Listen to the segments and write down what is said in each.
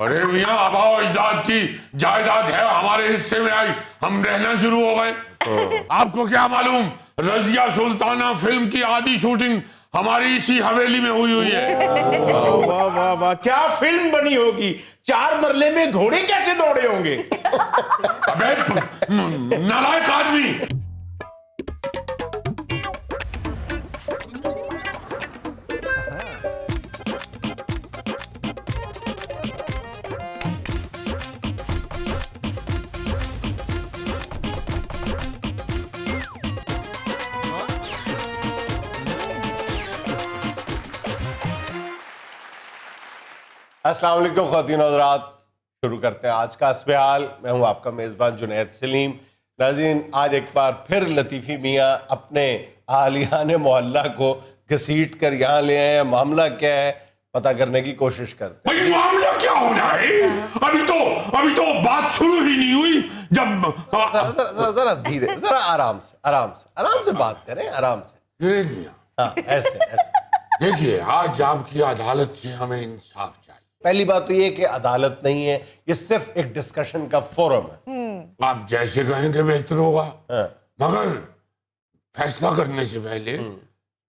ارے میاں آبا و اجداد کی جائیداد ہے, ہمارے حصے میں آئی, ہم رہنا شروع ہو گئے. آپ کو کیا معلوم رضیہ سلطانہ فلم کی آدھی شوٹنگ ہماری اسی حویلی میں ہوئی ہے. واہ واہ واہ, کیا فلم بنی ہوگی. 4 مرلے میں گھوڑے کیسے دوڑے ہوں گے. ابے نالائق آدمی. السلام علیکم خواتین و حضرات, شروع کرتے ہیں آج کا حسب حال. میں ہوں آپ کا میزبان جنید سلیم. ناظرین, آج ایک بار پھر لطیفی میاں اپنے اہلیان محلہ کو گھسیٹ کر یہاں لے آئے ہیں. معاملہ کیا ہے پتہ کرنے کی کوشش کرتے ہیں. معاملہ کیا ہونا ہے؟ ابھی تو بات شروع ہی نہیں ہوئی. جب ذرا دھیرے, ذرا آرام سے بات کریں, آرام سے. ہاں ایسے. دیکھیے, آج آپ کی عدالت سے ہمیں انصاف چاہیے. پہلی بات تو یہ کہ عدالت نہیں ہے, یہ صرف ایک ڈسکشن کا فورم ہے. آپ جیسے کہیں گے بہتر ہوگا, مگر فیصلہ کرنے سے پہلے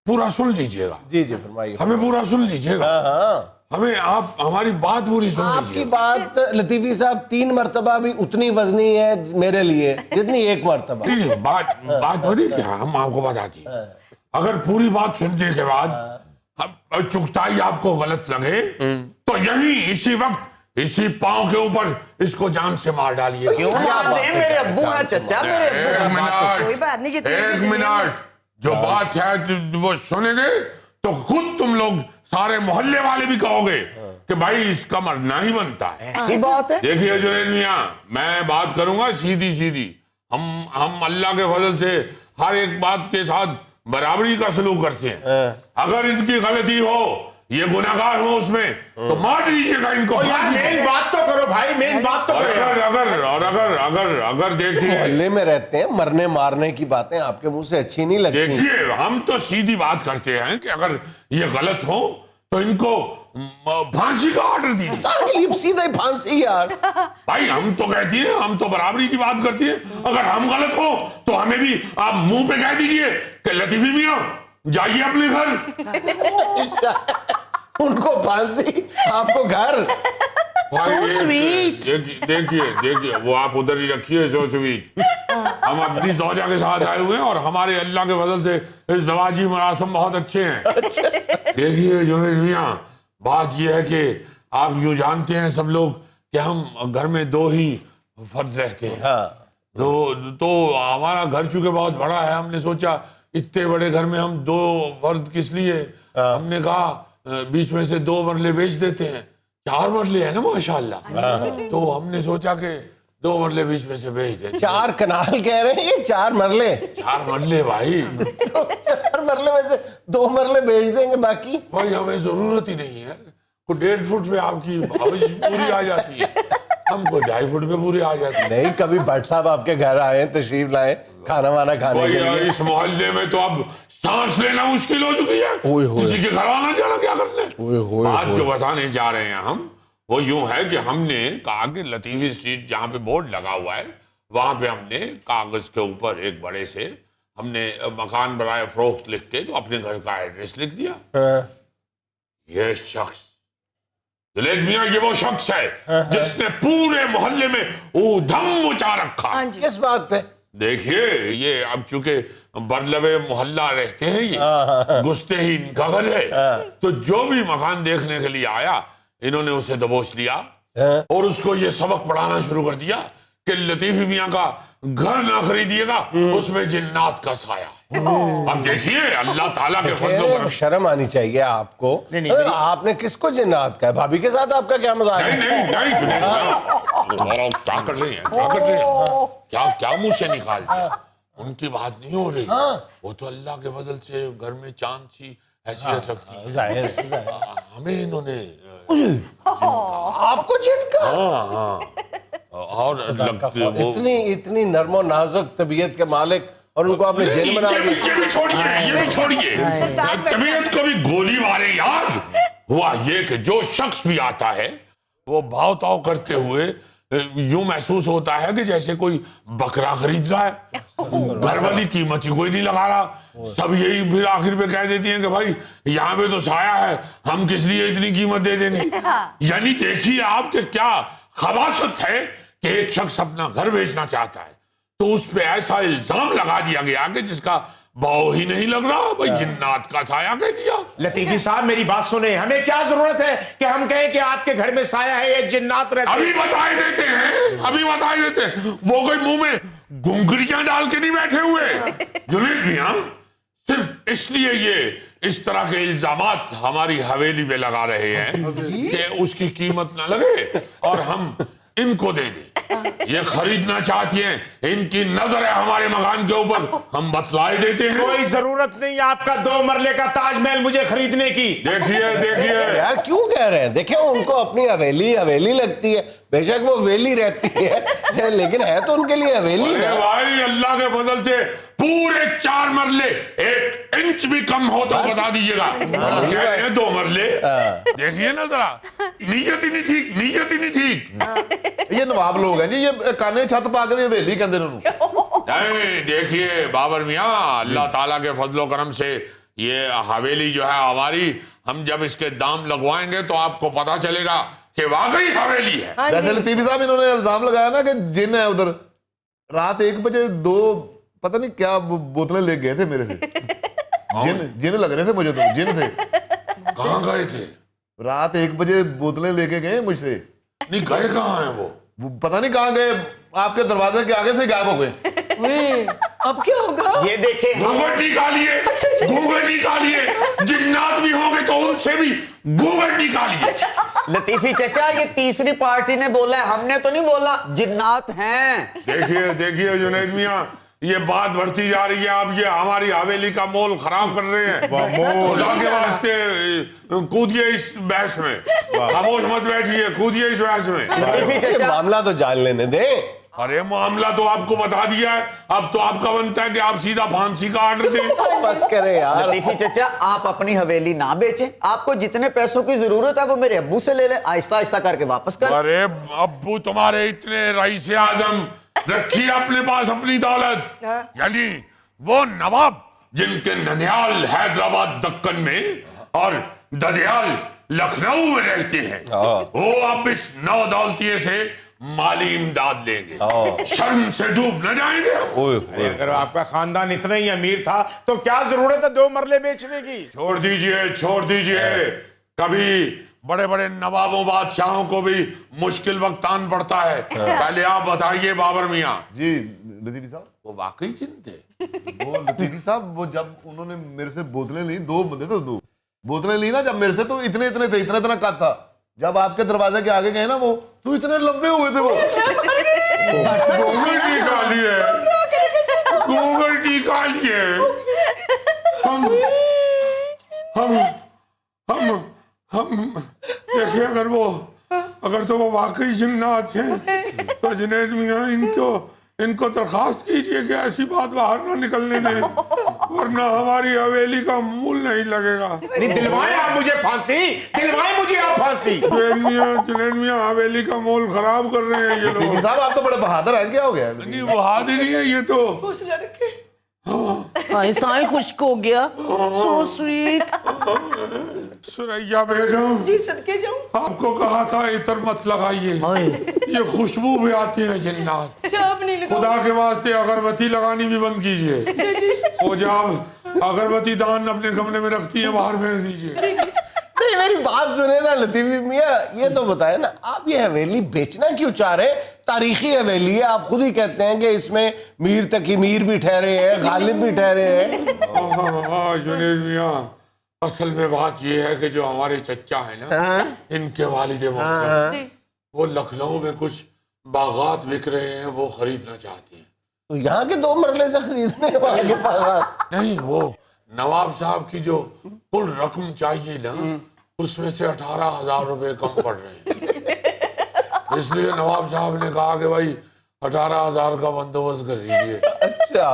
پورا سن لیجئے گا. جی فرمائیے. ہمیں پورا سن لیجئے گا. ہاں ہمیں آپ ہماری بات پوری سن آپ لیجئے کی گا. بات لطیفی صاحب 3 مرتبہ بھی اتنی وزنی ہے میرے لیے جتنی 1 مرتبہ. نہیں, بات بڑی کیا, ہم آپ کو بتاتی ہیں. اگر پوری بات سننے کے بعد چکتائی آپ کو غلط لگے تو یہی اسی وقت اسی پاؤں کے اوپر اس کو جان سے مار ڈالیے. میرے ابو ہیں چچا, میرے ایک منٹ, جو بات ہے وہ سنیں گے تو خود تم لوگ سارے محلے والے بھی کہو گے کہ بھائی اس کا مرنا ہی بنتا ہے. ایسی بات ہے. دیکھیے جنید میاں, میں بات کروں گا سیدھی. ہم اللہ کے فضل سے ہر ایک بات کے ساتھ برابری کا سلوک کرتے ہیں. اگر ان کی غلطی ہو, یہ گناہگار ہو اس میں, تو مار دیجیے گا ان کو. مین بات تو کرو بھائی, مین بات تو کرو. اگر دیکھیے, محلے میں رہتے ہیں, مرنے مارنے کی باتیں آپ کے منہ سے اچھی نہیں لگتی. دیکھیے ہم تو سیدھی بات کرتے ہیں کہ اگر یہ غلط ہو تو ان کو پھانسی کا آرڈر دیجیے. سیدھا پھانسی یار. بھائی ہم تو کہتی ہیں, ہم تو برابری کی بات کرتی ہیں. اگر ہم غلط ہو تو ہمیں بھی آپ منہ پہ کہہ دیجیے کہ لطیفی میاں جائیے اپنے گھر. ان کو پھانسی, آپ کو گھر. دیکھیے وہ آپ ادھر ہی رکھیے سو سویٹ. ہم اپنی زوجہ کے ساتھ آئے ہوئے ہیں اور ہمارے اللہ کے فضل سے ازدواجی مراسم بہت اچھے ہیں. دیکھیے جنید میاں, بات یہ ہے کہ آپ یوں جانتے ہیں سب لوگ کہ ہم گھر میں 2 ہی فرد رہتے ہیں. تو ہمارا گھر چونکہ بہت بڑا ہے, ہم نے سوچا اتنے بڑے گھر میں ہم 2 فرد کس لیے. ہم نے کہا بیچ میں سے 2 مرلے بیچ دیتے ہیں. 4 مرلے ہیں نا ماشاءاللہ, تو ہم نے سوچا کہ 2 مرلے بیچ میں سے بیچ دیتے. 4 کنال کہہ رہے ہیں, 4 مرلے. 4 مرلے بھائی. 4 مرلے میں سے 2 مرلے بیچ دیں گے, باقی بھائی ہمیں ضرورت ہی نہیں ہے. کوئی 1.5 فٹ پہ آپ کی پوری آ جاتی ہے, ہم کو 2.5 فٹ پہ پوری آ جاتی ہے. نہیں, کبھی بھٹ صاحب آپ کے گھر آئے, تشریف لائے کھانا وانا کھانے کے لیے. اس محلے میں تو اب سانس لینا مشکل ہو چکی ہے. کسی کے گھر آنا جانا کیا کرنے. آج جو بتانے جا رہے ہیں ہم, وہ یوں ہے کہ ہم نے کہا کہ لطیفی اسٹریٹ جہاں پہ بورڈ لگا ہوا ہے وہاں پہ ہم نے کاغذ کے اوپر ایک بڑے سے ہم نے مکان برائے فروخت لکھ کے تو اپنے گھر کا ایڈریس لکھ دیا. یہ شخص جنید میاں, یہ وہ شخص ہے جس نے پورے محلے میں دھم مچا رکھا. کس بات پہ؟ دیکھیے یہ اب چونکہ برلوے محلہ رہتے ہیں, یہ گھستے ہی ان کا گھر ہے, تو جو بھی مکان دیکھنے کے لیے آیا انہوں نے اسے دبوچ لیا اور اس کو یہ سبق پڑھانا شروع کر دیا کہ لطیفی میاں کا گھر نہ خریدیے گا, اس میں جنات کا سایہ ہے. اب دیکھیے اللہ تعالیٰ کے فضل و کرم. شرم آنی چاہیے آپ کو. آپ نے کس کو جنات کہا؟ بھابھی کے ساتھ آپ کا کیا مزاج ہے؟ نہیں, کیا کر رہے ہیں, کیا منہ سے نکالتے ہیں. ان کی بات نہیں ہو رہی, وہ تو اللہ کے فضل سے گھر میں چاند سی حیثیت رکھتی ہے. ہمیں انہوں نے آپ کو جن کا. ہاں, اور اتنی نرم و نازک طبیعت کے مالک, اور ان کو آپ نے جیل بنا دیا. یہ بھی چھوڑیے, طبیعت کو بھی گولی مارے یار. ہوا یہ کہ جو شخص بھی آتا ہے وہ بھاؤ تاؤ کرتے ہوئے یوں محسوس ہوتا ہے کہ جیسے کوئی بکرا خرید رہا ہے، گھر والی قیمت ہی کوئی نہیں لگا رہا، سب یہی پھر آخر پہ کہہ دیتی ہیں کہ بھائی یہاں پہ تو سایہ ہے، ہم کس لیے اتنی قیمت دے دیں گے. یعنی دیکھیے آپ کہ کیا خباثت ہے کہ ایک شخص اپنا گھر بیچنا چاہتا ہے تو اس پہ ایسا الزام لگا دیا گیا کہ جس کا باؤ ہی نہیں لگ رہا، بھائی جنات کا سایہ کہہ دیا. لطیفی صاحب میری بات سنیں، ہمیں کیا ضرورت ہے کہ ہم کہیں کہ آپ کے گھر میں سایہ ہے یا جنات رہتے ہیں؟ ابھی بتائے دیتے ہیں وہ کوئی منہ میں گھنگریاں ڈال کے نہیں بیٹھے ہوئے. جنید میاں صرف اس لیے یہ اس طرح کے الزامات ہماری حویلی پہ لگا رہے ہیں کہ اس کی قیمت نہ لگے اور ہم ان کو دے دیں. یہ خریدنا چاہتی ہیں، ان کی نظر ہے ہمارے مکان کے اوپر، ہم بتلائے دیتے ہیں. کوئی ضرورت نہیں آپ کا 2 مرلے کا تاج محل مجھے خریدنے کی. دیکھیے یار کیوں کہہ رہے ہیں؟ دیکھیں ان کو اپنی حویلی لگتی ہے، بے شک وہ ویلی رہتی ہے لیکن ہے تو ان کے لیے حویلی نا. بھائی اللہ کے فضل سے پورے 4 مرلے، 1 انچ بھی کم ہو تو بتا دیجیے گا. کہہ رہے ہیں 2 مرلے. دیکھیے نا ذرا، نیت ہی نہیں ٹھیک. یہ نواب لوگ ہیں جی، یہ کانے چھت پا کے حویلی کہندے انہوں. نہیں دیکھیے بابر میاں، اللہ تعالیٰ کے فضل و کرم سے یہ حویلی جو ہے ہماری، ہم جب اس کے دام لگوائیں گے تو آپ کو پتا چلے گا کہ واقعی حویلی ہے. جیسے لطیفی صاحب انہوں نے الزام لگایا نا کہ جن ہے ادھر، رات 1 بجے 2 پتہ نہیں کیا بوتلیں لے گئے تھے میرے سے. جن لگ رہے تھے مجھے، تو جن تھے. کہاں گئے تھے؟ رات 1 بجے بوتلیں لے کے گئے مجھ سے. نہیں گئے کہاں ہیں وہ پتہ نہیں کہاں گئے، آپ کے دروازے کے آگے سے غائب ہو گئے. اب کیا ہوگا؟ یہ دیکھیں گھونگھٹ نکالیے، جنات بھی ہوں گے تو ان سے بھی گھونگھٹ نکالیے. لطیفی چچا یہ تیسری پارٹی نے بولا ہے، ہم نے تو نہیں بولا. جنات ہیں. دیکھیے جنید میاں، یہ بات بڑھتی جا رہی ہے، آپ یہ ہماری حویلی کا مول خراب کر رہے ہیں. خدا کے واسطے کودیے اس بحث میں، خاموش مت بیٹھیے، کودیے اس بحث میں. لطیفی چچا معاملہ تو جان لینے دیں. ارے معاملہ تو آپ کو بتا دیا ہے، اب تو آپ کا بنتا ہے کہ آپ سیدھا پھانسی کا آرڈر دیں. بس کرے یار. لطیفی چچا آپ اپنی حویلی نہ بیچیں، آپ کو جتنے پیسوں کی ضرورت ہے وہ میرے ابو سے لے لیں، آہستہ آہستہ کر کے واپس کر. ارے ابو تمہارے اتنے رئیس اعظم، رکھیے اپنے پاس اپنی دولت. یعنی وہ نواب جن کے ننیال حیدرآباد دکن میں اور ددیال لکھنؤ میں رہتے ہیں، وہ اب اس نو دولتیے سے مالی امداد لیں گے. شرم سے ڈوب نہ جائیں گے. اگر آپ کا خاندان اتنا ہی امیر تھا تو کیا ضرورت ہے 2 مرلے بیچنے کی؟ چھوڑ دیجئے. کبھی بڑے بڑے نوابوں بادشاہوں کو بھی مشکل وقت آن پڑتا ہے. پہلے آپ بتائیے بابر میاں، جی لطیفی صاحب، وہ واقعی جن تھے؟ وہ لطیفی صاحب وہ جب انہوں نے میرے سے بوتلیں لی، 2 بندے تھے، 2 بوتلیں لی نا جب میرے سے، تو اتنے تھے، اتنا قد تھا. جب آپ کے دروازے کے آگے گئے نا وہ تو اتنے لمبے ہوئے تھے. وہ گھونگھٹ نکالیے. ہم دیکھیں، اگر تو وہ واقعی جنات ہیں تو جنید میاں ان کو درخواست کیجئے کہ ایسی بات باہر نہ نکلنے دیں، ورنہ ہماری حویلی کا مول نہیں لگے گا. دلوائیں آپ مجھے پھانسی. جنید میاں حویلی کا مول خراب کر رہے ہیں یہ لوگ. لطیفی صاحب آپ تو بڑے بہادر ہیں، کیا ہو گیا؟ نہیں بہادری ہے یہ تو. سائیں خشک ہو گیا. So sweet. سریا بیگم، جی صدقے جاؤں. آپ کو کہا تھا عطر مت لگائیے، یہ خوشبو بھی آتی ہے جنات. خدا کے واسطے اگربتی لگانی بھی بند کیجئے. وہ جب اگربتی دان اپنے کمرے میں رکھتی ہیں باہر پھینک دیجئے. نہیں میری بات سنیں نا لطیفی میاں، یہ تو بتائیں نا آپ یہ حویلی بیچنا کیوں چاہ رہے ہیں؟ تاریخی حویلی ہے، آپ خود ہی کہتے ہیں کہ اس میں میر تقی میر بھی ٹھہرے ہیں، غالب بھی ٹھہرے ہیں. جنید میاں اصل میں بات یہ ہے کہ جو ہمارے چچا ہیں نا، ان کے والد محترم، وہ لکھنؤ میں کچھ باغات بک رہے ہیں، وہ خریدنا چاہتے ہیں. تو یہاں کے 2 مرلے سے خریدنے ہیں وہاں کے باغات؟ نہیں، وہ نواب صاحب کی جو کل رقم چاہیے نا، اس میں سے 18,000 روپے کم پڑ رہے ہیں. اس لیے نواب صاحب نے کہا کہ بھائی 18,000 کا بندوبست کر دیجیے. اچھا،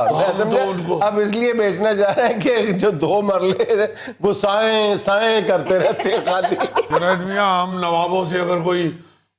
اب اس لیے بیچنا چاہ رہے ہیں کہ جو 2 مرلے وہ سائیں کرتے رہتے ہیں خالی. جنید میاں، ہم نوابوں سے اگر کوئی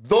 2